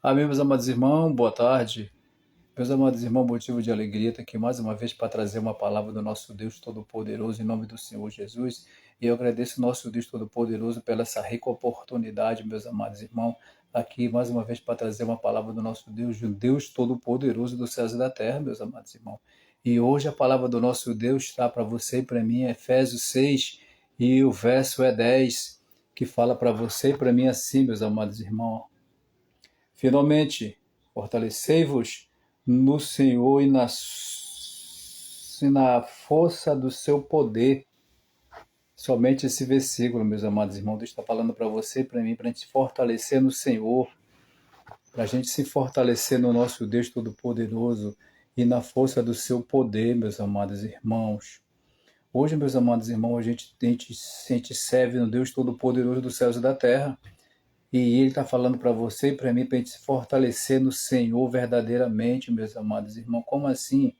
Amém, meus amados irmãos, boa tarde. Meus amados irmãos, motivo de alegria, estou aqui mais uma vez para trazer uma palavra do nosso Deus Todo-Poderoso, em nome do Senhor Jesus. E eu agradeço ao nosso Deus Todo-Poderoso pela essa rica oportunidade, meus amados irmãos, aqui mais uma vez para trazer uma palavra do nosso Deus, o Deus Todo-Poderoso dos céus e da terra, meus amados irmãos. E hoje a palavra do nosso Deus está para você e para mim, Efésios 6, e o verso é 10, que fala para você e para mim assim, meus amados irmãos. Finalmente, fortalecei-vos no Senhor e na força do seu poder. Somente esse versículo, meus amados irmãos, Deus está falando para você e para mim, para a gente se fortalecer no Senhor, para a gente se fortalecer no nosso Deus Todo-Poderoso e na força do seu poder, meus amados irmãos. Hoje, meus amados irmãos, a gente serve no Deus Todo-Poderoso dos céus e da terra. E Ele está falando para você e para mim, para a gente se fortalecer no Senhor verdadeiramente, meus amados irmãos. Como assim?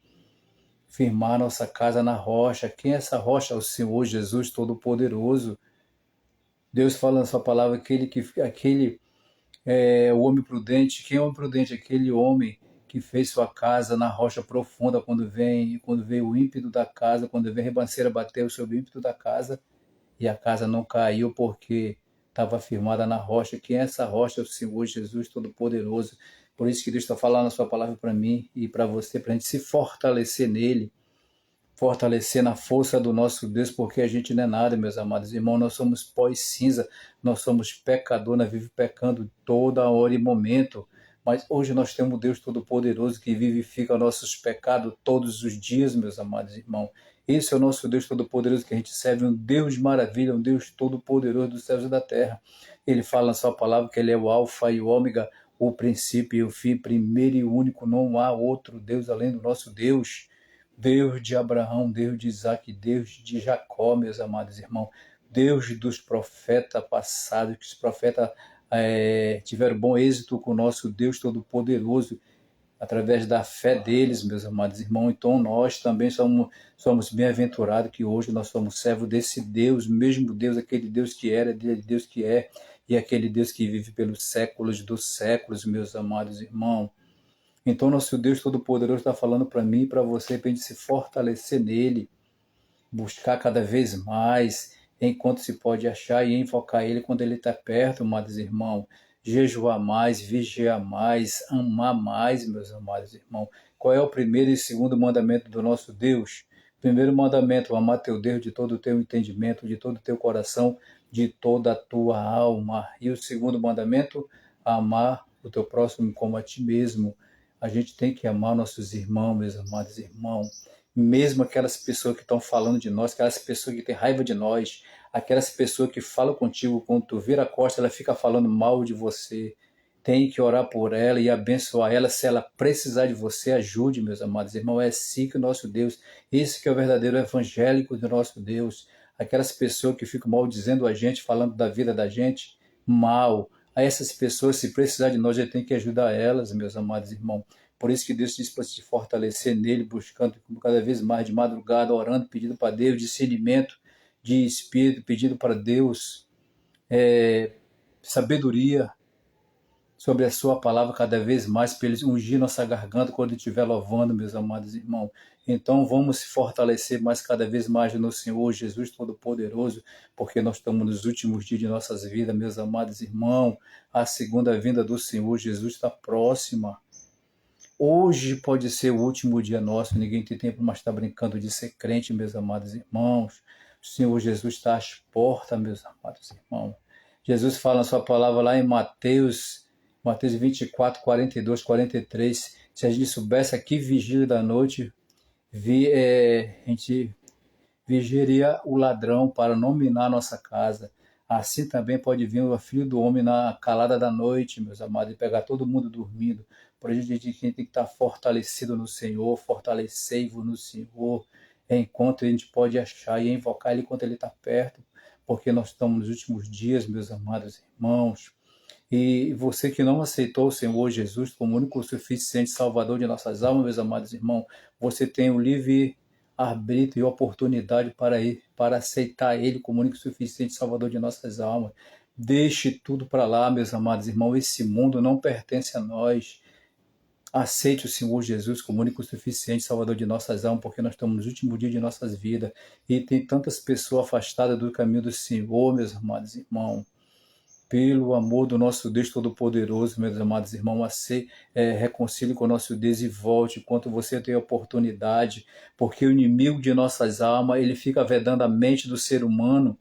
Firmar nossa casa na rocha. Quem é essa rocha? O Senhor Jesus Todo-Poderoso. Deus fala na sua palavra, aquele o homem prudente. Quem é o homem prudente? Aquele homem que fez sua casa na rocha profunda, quando veio o ímpeto da casa, quando vem a ribanceira bateu sobre o ímpeto da casa, e a casa não caiu porque estava firmada na rocha. Quem é essa rocha? É o Senhor Jesus Todo-Poderoso. Por isso que Deus está falando a sua palavra para mim e para você, para a gente se fortalecer nele, fortalecer na força do nosso Deus, porque a gente não é nada, meus amados irmãos, nós somos pó e cinza, nós somos pecador, nós vivemos pecando toda hora e momento, mas hoje nós temos um Deus Todo-Poderoso que vivifica nossos pecados todos os dias, meus amados irmãos. Esse é o nosso Deus Todo-Poderoso que a gente serve, um Deus de maravilha, um Deus Todo-Poderoso dos céus e da terra. Ele fala na sua palavra que Ele é o Alfa e o Ômega, o princípio e o fim, primeiro e único, não há outro Deus além do nosso Deus. Deus de Abraão, Deus de Isaac, Deus de Jacó, meus amados irmãos, Deus dos profetas passados, que os profetas tiveram bom êxito com o nosso Deus Todo-Poderoso, através da fé deles, meus amados irmãos. Então nós também somos bem-aventurados, que hoje nós somos servos desse Deus, mesmo Deus, aquele Deus que era, aquele Deus que é, e aquele Deus que vive pelos séculos dos séculos, meus amados irmãos. Então, nosso Deus Todo-Poderoso está falando para mim e para você, para a gente se fortalecer nele, buscar cada vez mais, enquanto se pode achar, e enfocar ele quando ele está perto, amados irmãos. Jejuar mais, vigiar mais, amar mais, meus amados irmãos. Qual é o primeiro e segundo mandamento do nosso Deus? Primeiro mandamento, amar teu Deus de todo o teu entendimento, de todo o teu coração, de toda a tua alma. E o segundo mandamento, amar o teu próximo como a ti mesmo. A gente tem que amar nossos irmãos, meus amados irmãos. Mesmo aquelas pessoas que estão falando de nós, aquelas pessoas que têm raiva de nós, aquelas pessoas que falam contigo, quando tu vira a costa, ela fica falando mal de você. Tem que orar por ela e abençoar ela. Se ela precisar de você, ajude, meus amados irmãos. É assim que o nosso Deus, esse que é o verdadeiro evangélico do nosso Deus. Aquelas pessoas que ficam maldizendo a gente, falando da vida da gente, mal. A essas pessoas, se precisar de nós, a gente tem que ajudar elas, meus amados irmãos. Por isso que Deus diz para se fortalecer nele, buscando cada vez mais de madrugada, orando, pedindo para Deus discernimento de espírito, pedindo para Deus sabedoria sobre a sua palavra cada vez mais, para ele ungir nossa garganta quando estiver louvando, meus amados irmãos. Então vamos se fortalecer mais cada vez mais no Senhor Jesus Todo-Poderoso, porque nós estamos nos últimos dias de nossas vidas, meus amados irmãos. A segunda vinda do Senhor Jesus está próxima. Hoje pode ser o último dia nosso, ninguém tem tempo mais estar brincando de ser crente, meus amados irmãos. O Senhor Jesus está às portas, meus amados irmãos. Jesus fala na sua palavra lá em Mateus 24, 42, 43. Se a gente soubesse aqui vigília da noite, a gente vigiaria o ladrão para não minar nossa casa. Assim também pode vir o Filho do Homem na calada da noite, meus amados, e pegar todo mundo dormindo. Por isso a gente tem que estar fortalecido no Senhor, fortalecei-vos no Senhor, enquanto a gente pode achar e invocar Ele enquanto Ele está perto, porque nós estamos nos últimos dias, meus amados irmãos. E você que não aceitou o Senhor Jesus como único suficiente Salvador de nossas almas, meus amados irmãos, você tem o livre arbítrio e oportunidade para aceitar Ele como único suficiente Salvador de nossas almas. Deixe tudo para lá, meus amados irmãos. Esse mundo não pertence a nós. Aceite o Senhor Jesus como único e suficiente Salvador de nossas almas, porque nós estamos nos últimos dias de nossas vidas. E tem tantas pessoas afastadas do caminho do Senhor, meus amados irmãos. Pelo amor do nosso Deus Todo-Poderoso, meus amados irmãos, reconcilie com o nosso Deus e volte enquanto você tem a oportunidade, porque o inimigo de nossas almas, ele fica vedando a mente do ser humano,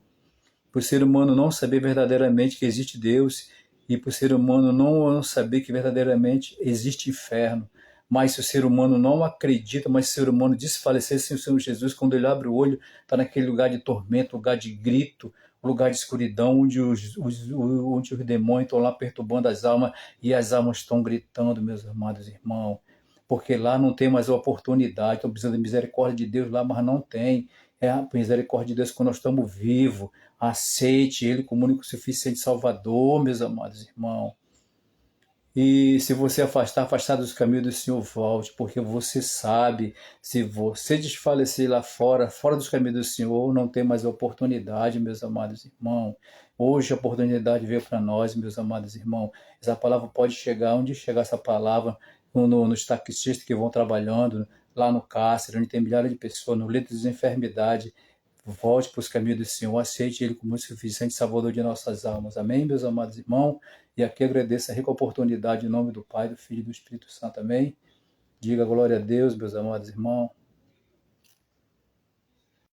para o ser humano não saber verdadeiramente que existe Deus e para o ser humano não saber que verdadeiramente existe inferno. Mas se o ser humano não acredita, mas se o ser humano desfalecer sem o Senhor Jesus, quando ele abre o olho, está naquele lugar de tormento, lugar de grito, lugar de escuridão, onde onde os demônios estão lá perturbando as almas e as almas estão gritando, meus amados irmãos. Porque lá não tem mais a oportunidade, estão precisando de misericórdia de Deus lá, mas não tem. É a misericórdia de Deus quando nós estamos vivos. Aceite Ele como único e suficiente Salvador, meus amados irmãos. E se você afastar dos caminhos do Senhor, volte, porque você sabe, se você desfalecer lá fora, fora dos caminhos do Senhor, não tem mais oportunidade, meus amados irmãos. Hoje a oportunidade veio para nós, meus amados irmãos. Essa palavra pode chegar, onde chegar essa palavra, nos taxistas que vão trabalhando, lá no cárcere, onde tem milhares de pessoas, no leito de enfermidade. Volte para os caminhos do Senhor, aceite Ele como o suficiente Salvador de nossas almas. Amém, meus amados irmãos? E aqui agradeço a rica oportunidade em nome do Pai, do Filho e do Espírito Santo. Amém? Diga glória a Deus, meus amados irmãos.